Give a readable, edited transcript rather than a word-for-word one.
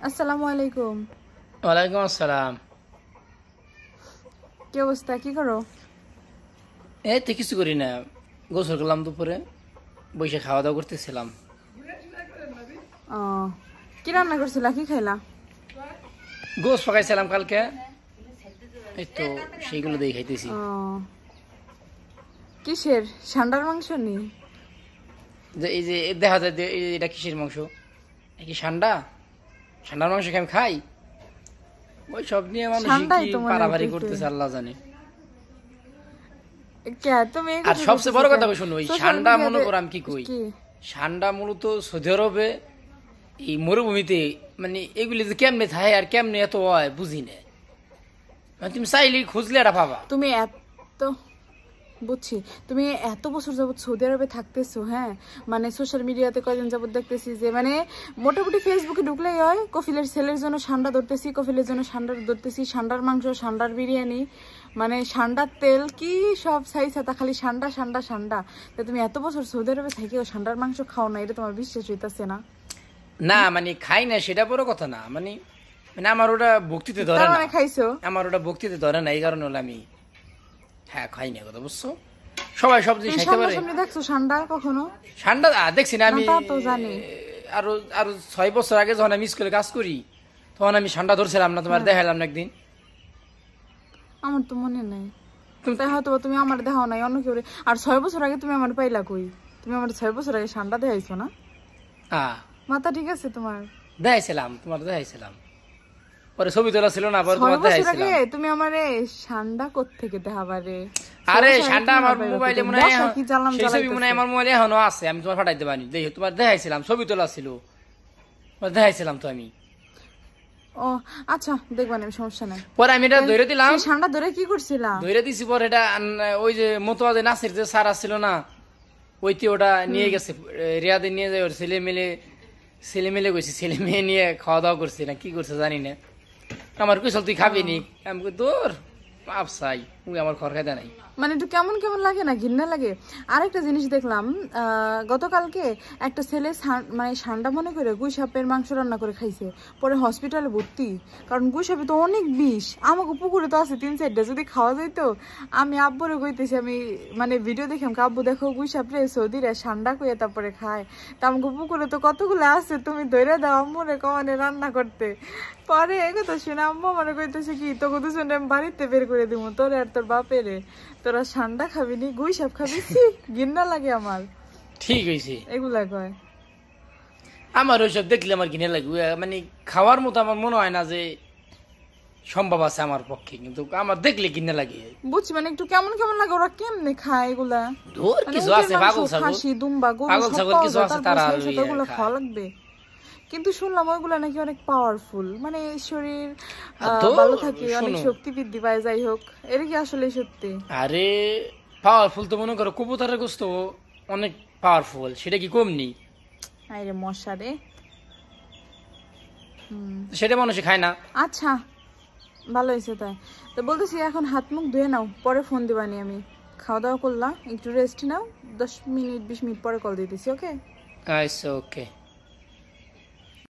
আসসালামু আলাইকুম। ওয়ালাইকুম আসসালাম। কি অবস্থা, কি করো? এই তো কিছু করি না, গোসল করলাম দুপুরে, বসে খাওয়া দাওয়া করতেছিলাম। কি রান্না করছিলা, কি খাইলা? গোস পাকাইছিলাম কালকে, এই তো সেইগুলো দিয়ে খাইতেছি। কিসের? ষান্ডার মাংস নি? এই যে দেখা যায় এটা কিসের মাংস? কি ষান্ডার মাংস আমি খাই? ওই সব নিয়ে মানুষ পারাপারি করতেছে, আল্লাহ জানে। আর সবচেয়ে বড় কথা শুনো, ওই ষান্ডা মনে করো আমি কি কই, ষান্ডা মূলত সৌদি আরবে এই মরুভূমিতে, মানে এগুলি যে কেমনে থাকে আর কেমনে এত হয় বুঝি না। তুমি চাইলে খুঁজলে এটা পাবা। তুমি বুঝছি, তুমি এত বছর যাবত সৌদি আরবে থাকতেছো, হ্যাঁ, মানে সোশ্যাল মিডিয়াতে কয়দিন যাবত দেখতেছি যে মানে মোটামুটি ফেসবুকে ঢুকলেই হয় কফিলের ছেলের জন্য ষান্ডা ধরতেছি, কফিলের জন্য ষান্ডা ধরতেছি, ষান্ডার মাংস, ষান্ডার বিরিয়ানি, মানে ষান্ডার তেল, কি সব সাই সাতা, খালি ষান্ডা ষান্ডা ষান্ডা। তা তুমি এত বছর সৌদি আরবে থেকেও ষান্ডার মাংস খাও না, এটা তোমার বিশ্বাস হইতেছে না? না মানে খাই না সেটা বড় কথা না, মানে মানে আমার ওটা ভক্তিতে ধরে না। খাইছো? আমার ওটা ভক্তিতে ধরে না, এই কারণে হলো আমি হ্যাঁ খাই না, কথা বুঝছো? সবাই সব জিনিস খাইতে পারে। তুমি দেখছো ষান্ডা কখনো? ষান্ডা দেখছি না আমি, তো জানি। আরো 6 বছর আগে যখন আমি স্কুলে কাজ করি তখন আমি ষান্ডা ধরছিলাম না, তোমার দেখাইলাম না একদিন? আমার তো মনে নাই, হয়তো তুমি আমার দেখাও নাই, অন্য কেউ। আর 6 বছর আগে তুমি আমার পাইলা কই? তুমি আমার 6 বছর আগে ষান্ডা দেখাইছো না? মাথা ঠিক আছে তোমার? দেখাইছিলাম, তোমার দেখাইছিলাম, পরে ছবি তোলা ছিল না, পরে তোমার দেখাইছিলাম। তুমি আমারে ষান্ডা কোত্থেকে দেখাবারে? আরে ষান্ডা আমার মোবাইলে মনে হয়, সেই ছবি মনে হয় আমার মোবাইলে এখনো আছে, আমি তোমার পাঠাইতে পারি। দেখো তোমার দেখাইছিলাম, ছবি তোলা ছিল, দেখাইছিলাম তো আমি। ও আচ্ছা, দেখবা না, সমস্যা নাই। পরে আমি এটা ধরে দিলাম। ষান্ডা ধরে কি করছিলাম? ধরে দিছি, পরে এটা ওই যে মতোয়াজে নাসির যে স্যার আসছিল না, ওইতে ওটা নিয়ে গেছে, রিয়াদে নিয়ে যায়, ওর ছেলে মেলে গেছে, ছেলে মেয়ে নিয়ে খাওয়া দাওয়া করছে না কি করছে জানি না। আমার কুশল তুই খাবি নি, আমি তোর আফসাই আমার ঘর খাইতে নাই। মানে একটু কেমন কেমন লাগে না, ঘৃণা লাগে। আরেকটা জিনিস দেখলাম, গতকালকে একটা ছেলে মানে ষান্ডা মনে করে গুইসাপের মাংস রান্না করে খাইছে, পরে হসপিটালে ভর্তি। কারণ গুইসাপে তো অনেক বিষ, আমাকে পুকুরে তো আছে 3-4টা, যদি খাওয়া যাইতো। আমি আব্বুরে কইতেছি, আমি মানে ভিডিও দেখে আব্বু দেখো গুইসাপ রে সৌদিরে ষান্ডা কইয়া তারপরে খায়, তা আমাকে পুকুরে তো কতগুলো আছে, তুমি ধরে দাও আম্মুরে কমানে রান্না করতে। পরে একথা শুনে আম্মু মানে কইতেছে কি, তোকে দুজনে বাড়িতে বের করে দিব, তোর আর তোর বাপেরে, তোরা ষান্ডা খাবি নি, গুইসাপ খাবি, ঘৃণা লাগে আমার। ঠিক হয়েছে, এগুলা কয়। আমার ওইসব দেখলে আমার ঘৃণা লাগে, মানে খাওয়ার মতো আমার মনে হয় না যে সম্ভব আছে আমার পক্ষে, কিন্তু আমার দেখলে ঘৃণা লাগে। বুঝছি, মানে একটু কেমন কেমন লাগে, ওরা কেমনে খায় এগুলা? কিছু আছে পাগল ছাগল, খাসি, দুম্বা, গরু, পাগল ছাগল কিছু আছে, তারা ওগুলা খাওয়া লাগবে। কিন্তু শুনলাম ওইগুলা নাকি অনেক পাওয়ারফুল, মানে শরীর ভালো থাকে, অনেক শক্তি বৃদ্ধি পায়। যাই হোক, এটা কি আসলে সত্যি? আরে পাওয়ারফুল তো মনে করো কবুতরের গোশত অনেক পাওয়ারফুল, সেটা কি কম নেই? আরে মশা রে, সেটা মানুষে খায় না। আচ্ছা ভালো হয়েছে। তাই তো বলতেছি, এখন হাত মুখ ধুয়ে নাও, পরে ফোন দিবানি। আমি খাওয়া দাওয়া করলাম, একটু রেস্ট নাও, 10 মিনিট 20 মিনিট পরে কল দিতেছি। ওকে? আচ্ছা ওকে।